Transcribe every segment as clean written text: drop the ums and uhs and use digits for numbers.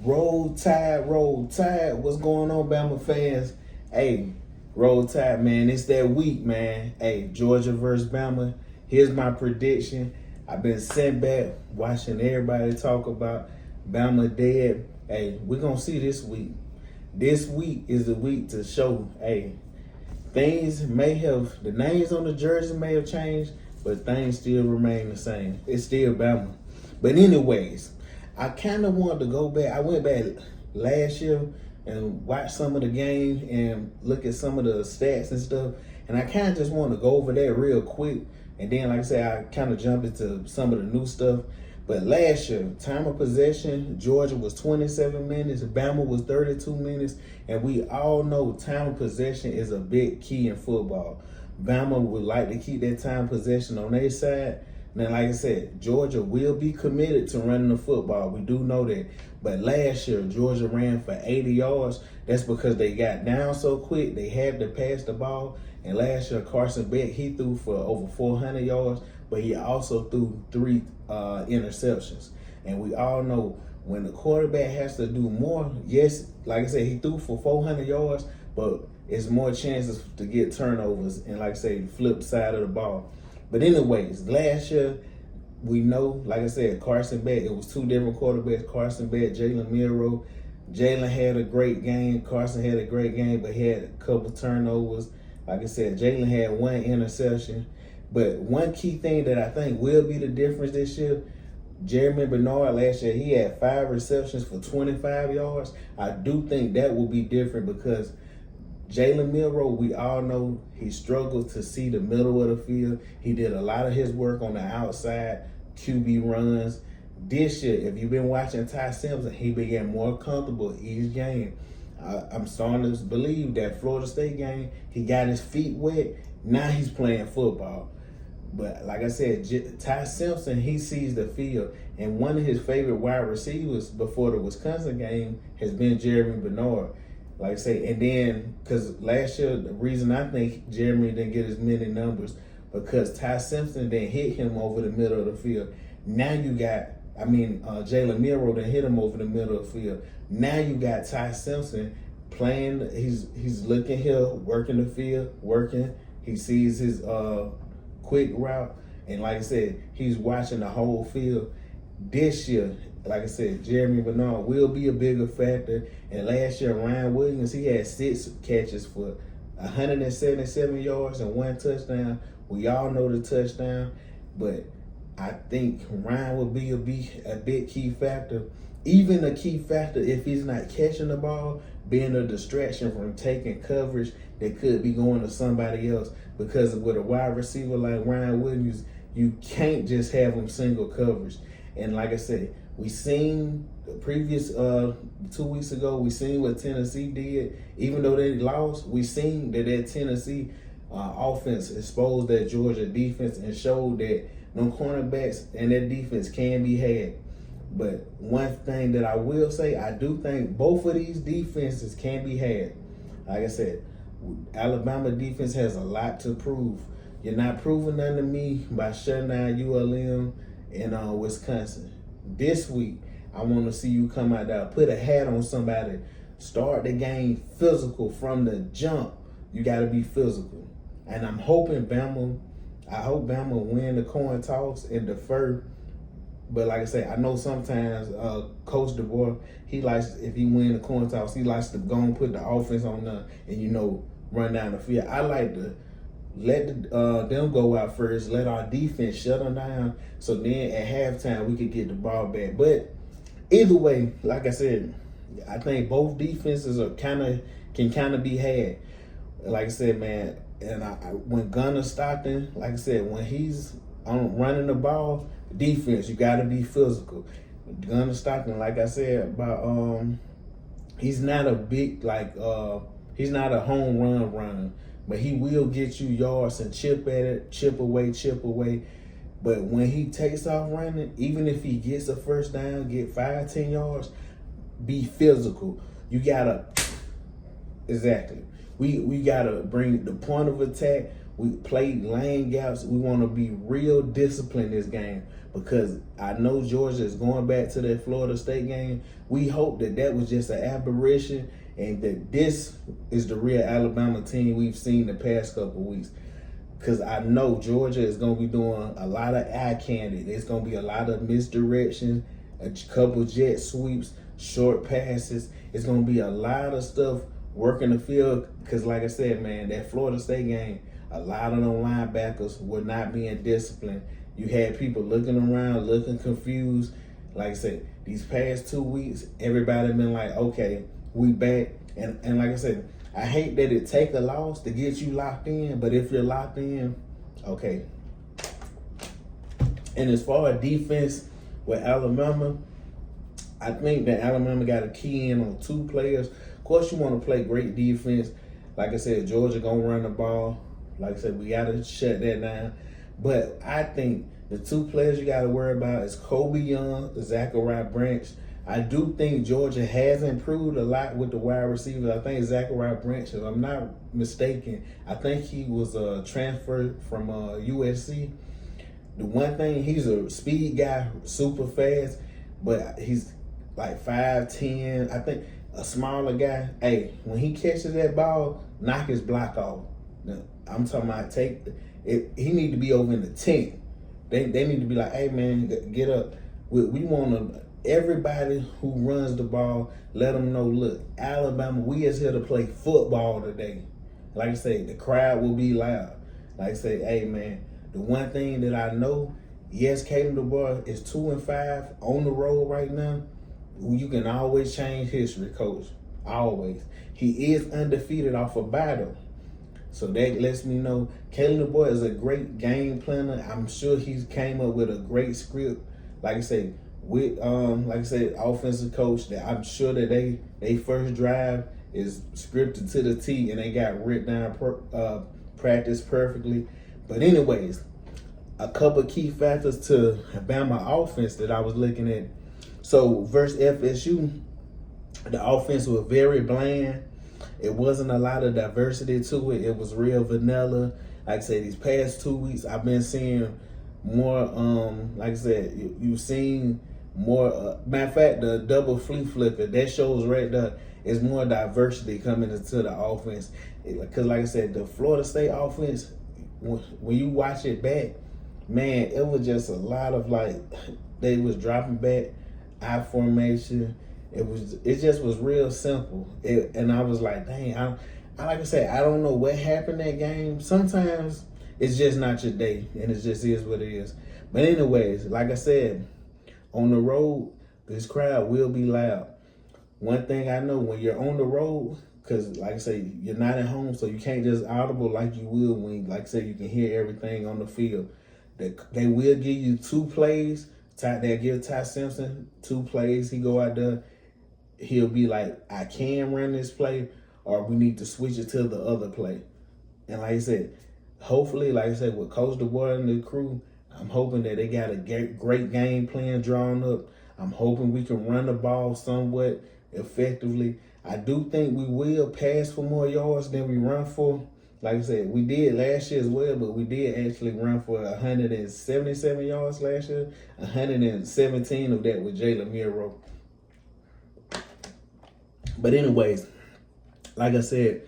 Roll Tide, Roll Tide. What's going on, Bama fans? Hey, Roll Tide, man. It's that week, man. Hey, Georgia versus Bama. Here's my prediction. I've been sent back watching everybody talk about Bama dead. Hey, we're going to see this week. This week is the week to show, hey, things may have, the names on the jersey may have changed, but things still remain the same. It's still Bama. But anyways, I kind of wanted to go back. I went back last year and watched some of the game and look at some of the stats and stuff. And I kind of just want to go over that real quick. And then, like I said, I kind of jump into some of the new stuff. But last year, time of possession, Georgia was 27 minutes, Bama was 32 minutes, and we all know time of possession is a big key in football. Bama would like to keep that time of possession on their side. Now, like I said, Georgia will be committed to running the football. We do know that. But last year, Georgia ran for 80 yards. That's because they got down so quick, they had to pass the ball. And last year, Carson Beck, he threw for over 400 yards, but he also threw 3 interceptions. And we all know when the quarterback has to do more, yes, like I said, he threw for 400 yards, but it's more chances to get turnovers and, like I say, flip side of the ball. But anyways, last year, we know, like I said, Carson Beck, it was 2 different quarterbacks, Carson Beck, Jalen Milroe. Jalen had a great game. Carson had a great game, but he had a couple turnovers. Like I said, Jalen had 1 interception. But one key thing that I think will be the difference this year, Jeremy Bernard last year, he had 5 receptions for 25 yards. I do think that will be different because Jalen Milroe, we all know he struggled to see the middle of the field. He did a lot of his work on the outside, QB runs. This year, if you've been watching Ty Simpson, he became more comfortable each game. I'm starting to believe that Florida State game, he got his feet wet. Now he's playing football. But like I said, Ty Simpson, he sees the field. And one of his favorite wide receivers before the Wisconsin game has been Jeremy Bernard. Like I say, and then, because last year, the reason I think Jeremy didn't get as many numbers, because Ty Simpson didn't hit him over the middle of the field. Now you got, Jalen Milroe didn't hit him over the middle of the field. Now you got Ty Simpson playing, he's looking here, working the field, working. He sees his quick route. And like I said, he's watching the whole field. This year, like I said, Jeremy Bernard will be a bigger factor. And last year, Ryan Williams, he had 6 catches for 177 yards and 1 touchdown. We all know the touchdown, but I think Ryan will be a big key factor. Even a key factor if he's not catching the ball, being a distraction from taking coverage that could be going to somebody else. Because with a wide receiver like Ryan Williams, you can't just have him single coverage. And like I said, we seen the previous 2 weeks ago, we seen what Tennessee did. Even though they lost, we seen that Tennessee offense exposed that Georgia defense and showed that no cornerbacks and that defense can be had. But one thing that I will say, I do think both of these defenses can be had. Like I said, Alabama defense has a lot to prove. You're not proving nothing to me by shutting down ULM in Wisconsin. This week, I want to see you come out there, put a hat on somebody, start the game physical from the jump. You got to be physical. And I'm hoping I hope Bama win the coin toss and defer. But like I say, I know sometimes Coach DeBoer, he likes, if he win the coin toss, he likes to go and put the offense on there and, run down the field. I like to let them go out first, let our defense shut them down, so then at halftime we could get the ball back. But either way, like I said, I think both defenses can kind of be had. Like I said, man, and when Gunnar Stockton, like I said, when he's on running the ball, defense, you got to be physical. Gunnar Stockton, like I said about he's not a big he's not a home run runner, but he will get you yards and chip at it, chip away. But when he takes off running, even if he gets a first down, get 5-10 yards, be physical. You gotta, exactly. We gotta bring the point of attack. We played lane gaps. We want to be real disciplined this game because I know Georgia is going back to that Florida State game. We hope that was just an aberration and that this is the real Alabama team we've seen the past couple weeks. Because I know Georgia is going to be doing a lot of eye candy. There's going to be a lot of misdirection, a couple jet sweeps, short passes. It's going to be a lot of stuff working the field. Because like I said, man, that Florida State game, a lot of them linebackers were not being disciplined. You had people looking around, looking confused. Like I said, these past 2 weeks, everybody been like, okay, we back. And like I said, I hate that it take a loss to get you locked in, but if you're locked in, okay. And as far as defense with Alabama, I think that Alabama got to key in on 2 players. Of course, you want to play great defense. Like I said, Georgia going to run the ball. Like I said, we got to shut that down. But I think the 2 players you got to worry about is Kobe Young, Zachariah Branch. I do think Georgia has improved a lot with the wide receivers. I think Zachariah Branch, if I'm not mistaken, I think he was transferred from USC. The one thing, he's a speed guy, super fast, but he's like 5'10". I think a smaller guy, hey, when he catches that ball, knock his block off. Now, I'm talking about he need to be over in the 10. They need to be like, hey, man, get up. We want to, everybody who runs the ball, let them know, look, Alabama, we is here to play football today. Like I say, the crowd will be loud. Like I say, hey, man, the one thing that I know, yes, Kalen DeBoer is 2-5 on the road right now. You can always change history, coach. Always. He is undefeated off a battle. So that lets me know Kalen DeBoer is a great game planner. I'm sure he came up with a great script. Like I say, with offensive coach, that I'm sure that they first drive is scripted to the T and they got written down, practiced perfectly. But anyways, a couple key factors to Bama offense that I was looking at. So versus FSU, the offense was very bland. It wasn't a lot of diversity to it. It was real vanilla. Like I said, these past 2 weeks, I've been seeing more, like I said, you've seen more, matter of fact, the double flea flicker, that shows right there, is more diversity coming into the offense. Because like I said, the Florida State offense, when you watch it back, man, it was just a lot of they was dropping back, I formation. It just was real simple. And I was like, dang, I like I said, I don't know what happened that game. Sometimes it's just not your day, and it just is what it is. But anyways, like I said, on the road, this crowd will be loud. One thing I know, when you're on the road, because like I say, you're not at home, so you can't just audible like you will when, like I said, you can hear everything on the field. They will give you 2 plays. They'll give Ty Simpson 2 plays. He go out there. He'll be like, I can run this play, or we need to switch it to the other play. And like I said, hopefully, like I said, with Coach DeBoer and the crew, I'm hoping that they got a great game plan drawn up. I'm hoping we can run the ball somewhat effectively. I do think we will pass for more yards than we run for. Like I said, we did last year as well, but we did actually run for 177 yards last year. 117 of that with Jalen Milroe. But anyways, like I said,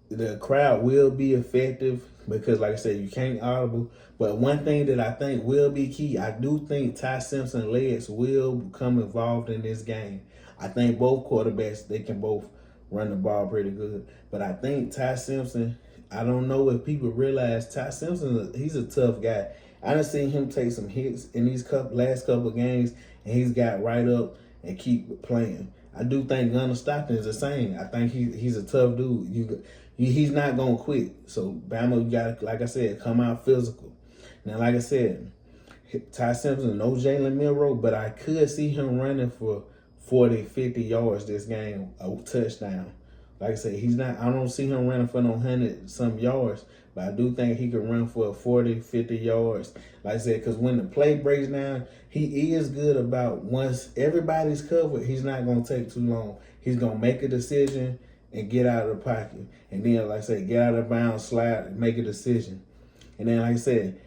the crowd will be effective because, like I said, you can't audible. But one thing that I think will be key, I do think Ty Simpson legs will become involved in this game. I think both quarterbacks, they can both run the ball pretty good. But I think Ty Simpson, I don't know if people realize Ty Simpson, he's a tough guy. I done seen him take some hits in these last couple of games, and he's got right up and keep playing. I do think Gunnar Stockton is the same. I think he's a tough dude. He's not going to quit. So, Bama, you got to, like I said, come out physical. Now, like I said, Ty Simpson, no Jalen Milroe, but I could see him running for 40, 50 yards this game, a touchdown. Like I said, I don't see him running for no 100-some yards, but I do think he could run for 40, 50 yards. Like I said, because when the play breaks down, he is good about once everybody's covered, he's not going to take too long. He's going to make a decision, and get out of the pocket. And then, like I said, get out of bounds, slide, and make a decision. And then, like I said,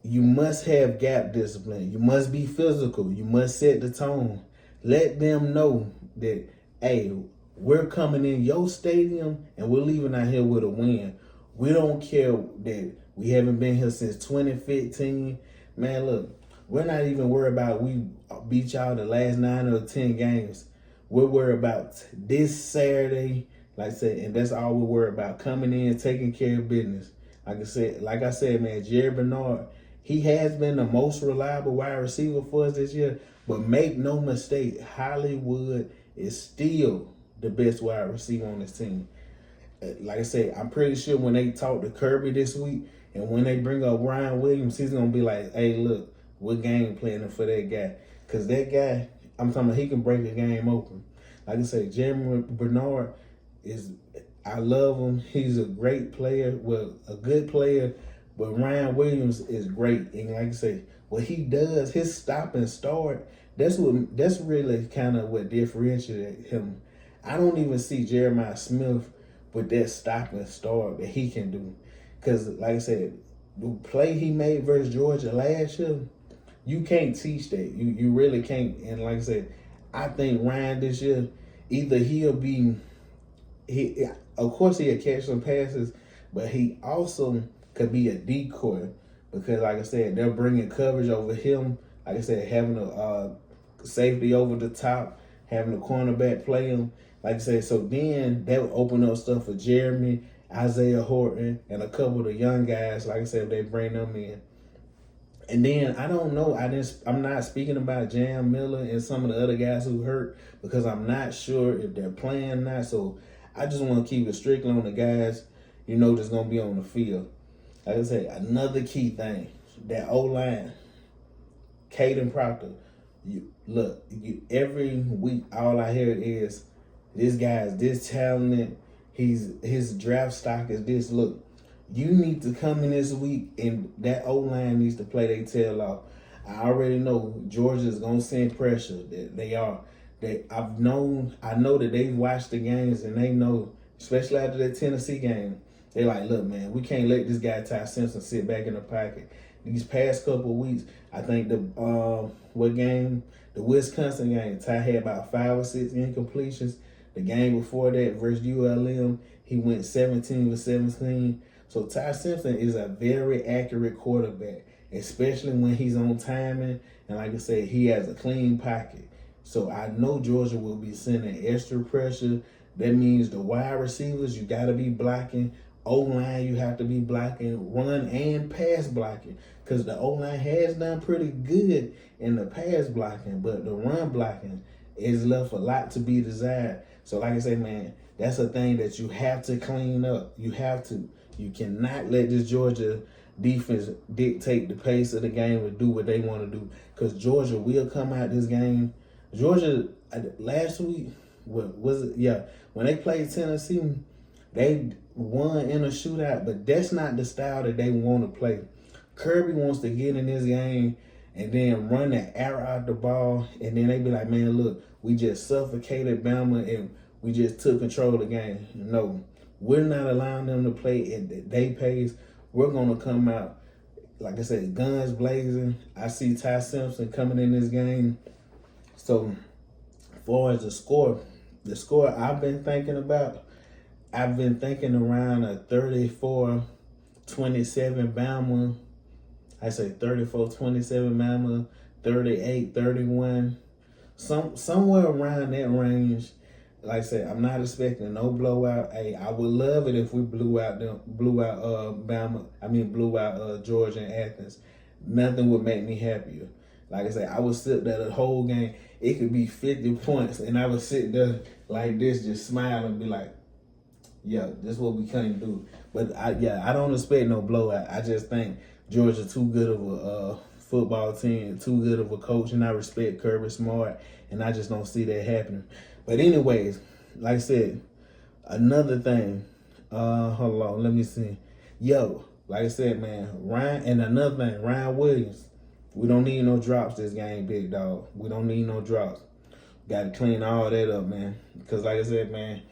you must have gap discipline. You must be physical. You must set the tone. Let them know that, hey, we're coming in your stadium and we're leaving out here with a win. We don't care that we haven't been here since 2015. Man, look, we're not even worried about we beat y'all the last 9 or 10 games. We're worried about this Saturday, like I said, and that's all we're worried about, coming in, taking care of business. Like I said, man, Jerry Bernard, he has been the most reliable wide receiver for us this year. But make no mistake, Hollywood is still the best wide receiver on this team. Like I said, I'm pretty sure when they talk to Kirby this week and when they bring up Ryan Williams, he's going to be like, hey, look, we're game planning for that guy. Because that guy, I'm talking about, he can break a game open. Like I said, Jeremy Bernard I love him. He's a great player, well, a good player, but Ryan Williams is great. And like I say, what he does, his stop and start, that's really kind of what differentiates him. I don't even see Jeremiah Smith with that stop and start that he can do. Because, like I said, the play he made versus Georgia last year, you can't teach that. You really can't. And like I said, I think Ryan this year, either of course he'll catch some passes, but he also could be a decoy because, like I said, they're bringing coverage over him. Like I said, having a safety over the top, having a cornerback play him. Like I said, so then that would open up stuff for Jeremy, Isaiah Horton, and a couple of the young guys. Like I said, if they bring them in. And then I don't know. I'm not speaking about Jam Miller and some of the other guys who hurt because I'm not sure if they're playing or not. So I just want to keep it strictly on the guys, that's gonna be on the field. Like I said, another key thing, that O-line, Caden Proctor. Every week all I hear is this guy is this talented. His draft stock is this. Look, you need to come in this week and that O-line needs to play their tail off. I already know Georgia's gonna send pressure. They are. I know that they've watched the games and they know, especially after that Tennessee game, they're like, look, man, we can't let this guy Ty Simpson sit back in the pocket. These past couple of weeks, I think the Wisconsin game, Ty had about 5 or 6 incompletions. The game before that versus ULM, he went 17 for 17. So Ty Simpson is a very accurate quarterback, especially when he's on timing. And like I said, he has a clean pocket. So I know Georgia will be sending extra pressure. That means the wide receivers, you got to be blocking. O-line, you have to be blocking, run and pass blocking. Because the O-line has done pretty good in the pass blocking, but the run blocking is left a lot to be desired. So like I say, man, that's a thing that you have to clean up. You have to. You cannot let this Georgia defense dictate the pace of the game and do what they want to do. Because Georgia will come out this game. Georgia, last week, what was it? Yeah, when they played Tennessee, they won in a shootout, but that's not the style that they want to play. Kirby wants to get in this game and then run the air out the ball, and then they be like, man, look, we just suffocated Bama and we just took control of the game. No, we're not allowing them to play at their pace. We're going to come out, like I said, guns blazing. I see Ty Simpson coming in this game. So, as far as the score I've been thinking about, I've been thinking around a 34-27 Bama. I say 34-27 Bama, 38-31. Somewhere around that range. Like I said, I'm not expecting no blowout. Hey, I would love it if we blew out Georgia and Athens. Nothing would make me happier. Like I said, I would sit there the whole game. It could be 50 points, and I would sit there like this, just smile and be like, yeah, this is what we can't do. But I don't expect no blowout. I just think Georgia too good of a football team, too good of a coach, and I respect Kirby Smart, and I just don't see that happening. But anyways, like I said, another thing, hold on, let me see. Like I said, man, Ryan Williams. We don't need no drops this game, big dog. We don't need no drops. Got to clean all that up, man. Because like I said, man,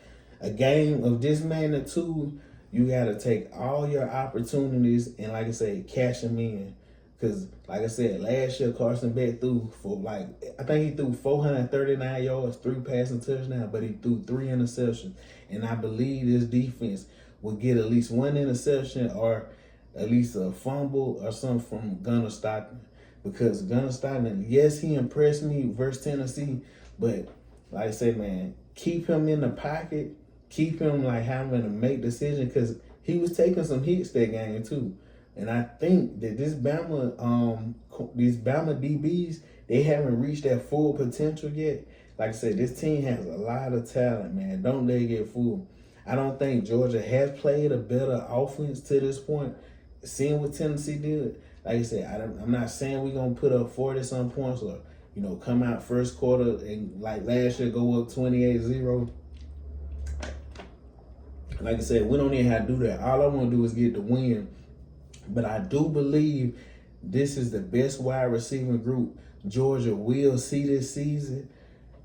a game of this magnitude, you got to take all your opportunities and, like I said, cash them in. Because, like I said, last year Carson Beck threw for I think he threw 439 yards, 3 passing touchdowns, but he threw 3 interceptions. And I believe this defense will get at least 1 interception or at least a fumble or something from Gunnar Stockton. Because Gunnar Stockton, yes, he impressed me versus Tennessee, but like I said, man, keep him in the pocket, keep him like having to make decisions, because he was taking some hits that game too. And I think that these Bama DBs, they haven't reached their full potential yet. Like I said, this team has a lot of talent, man. Don't let it get fooled. I don't think Georgia has played a better offense to this point. Seeing what Tennessee did, like I said, I'm not saying we're going to put up 40-some points or, come out first quarter and like last year go up 28-0. Like I said, we don't even have to do that. All I want to do is get the win. But I do believe this is the best wide receiving group Georgia will see this season.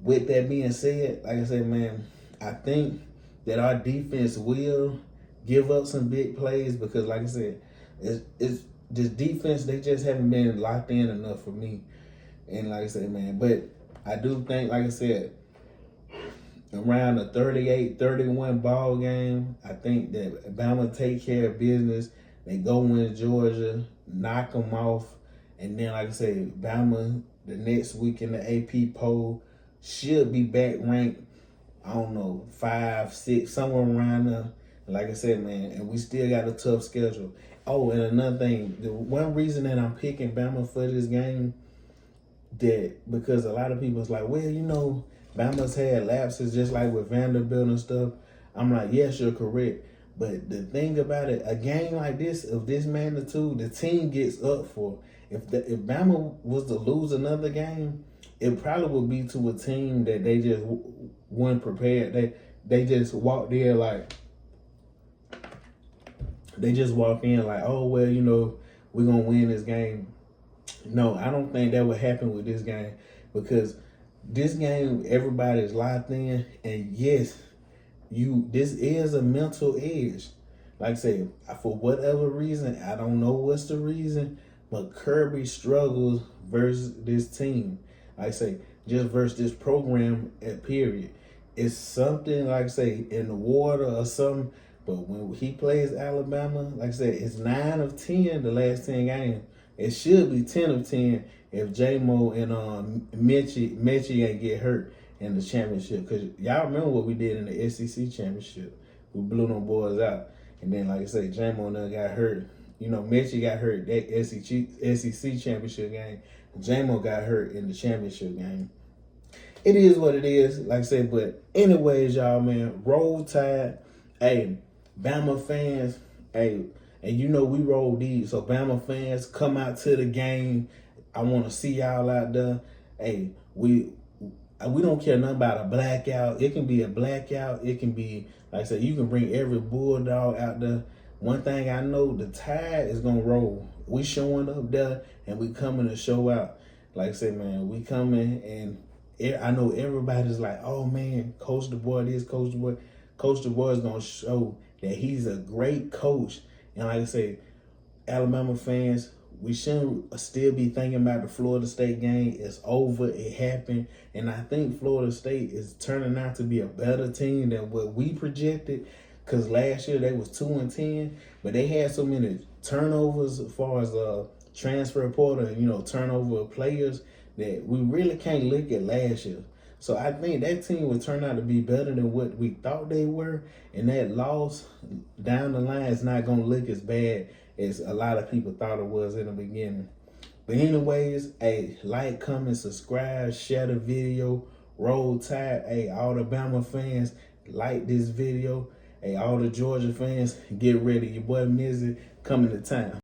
With that being said, like I said, man, I think that our defense will give up some big plays because, like I said, it's this defense, they just haven't been locked in enough for me. And like I said, man, but I do think, like I said, around the 38-31 ball game, I think that Bama take care of business. They go into Georgia, knock them off, and then, like I said, Bama the next week in the AP poll should be back ranked, I don't know, 5, 6, somewhere around there. Like I said, man, and we still got a tough schedule. Oh, and another thing, the one reason that I'm picking Bama for this game, because a lot of people is like, well, Bama's had lapses just like with Vanderbilt and stuff. I'm like, yes, you're correct. But the thing about it, a game like this, of this magnitude, the team gets up for. If Bama was to lose another game, it probably would be to a team that they just weren't prepared. They just walked in like, oh, well, we're going to win this game. No, I don't think that would happen with this game, because this game, everybody's locked in, and yes, this is a mental edge. Like I say, for whatever reason, I don't know what's the reason, but Kirby struggles versus this team. Like I say, just versus this program at period. It's something, like I say, in the water or something. But when he plays Alabama, like I said, it's 9 of 10 the last 10 games. It should be 10 of 10 if J-Mo and Mechie ain't get hurt in the championship. Because y'all remember what we did in the SEC championship. We blew them boys out. And then, like I say, J-Mo got hurt. Mechie got hurt that SEC championship game. J-Mo got hurt in the championship game. It is what it is, like I said. But anyways, y'all, man, Roll Tide. Hey, Bama fans, hey, and we roll these. So Bama fans, come out to the game. I want to see y'all out there. Hey, we don't care nothing about a blackout. It can be a blackout. It can be, like I said, you can bring every Bulldog out there. One thing I know, the Tide is going to roll. We showing up there, and we coming to show out. Like I said, man, we coming, and I know everybody's like, oh, man, Coach DuBois this, Coach DuBois. Coach DuBois is going to show that he's a great coach. And like I say, Alabama fans, we shouldn't still be thinking about the Florida State game. It's over. It happened. And I think Florida State is turning out to be a better team than what we projected. Because last year they was 2-10, but they had so many turnovers as far as transfer portal and, turnover of players that we really can't look at last year. So I think that team will turn out to be better than what we thought they were. And that loss down the line is not going to look as bad as a lot of people thought it was in the beginning. But anyways, hey, like, comment, subscribe, share the video, Roll Tide. Hey, all the Bama fans, like this video. Hey, all the Georgia fans, get ready. Your boy Mizzy coming to town.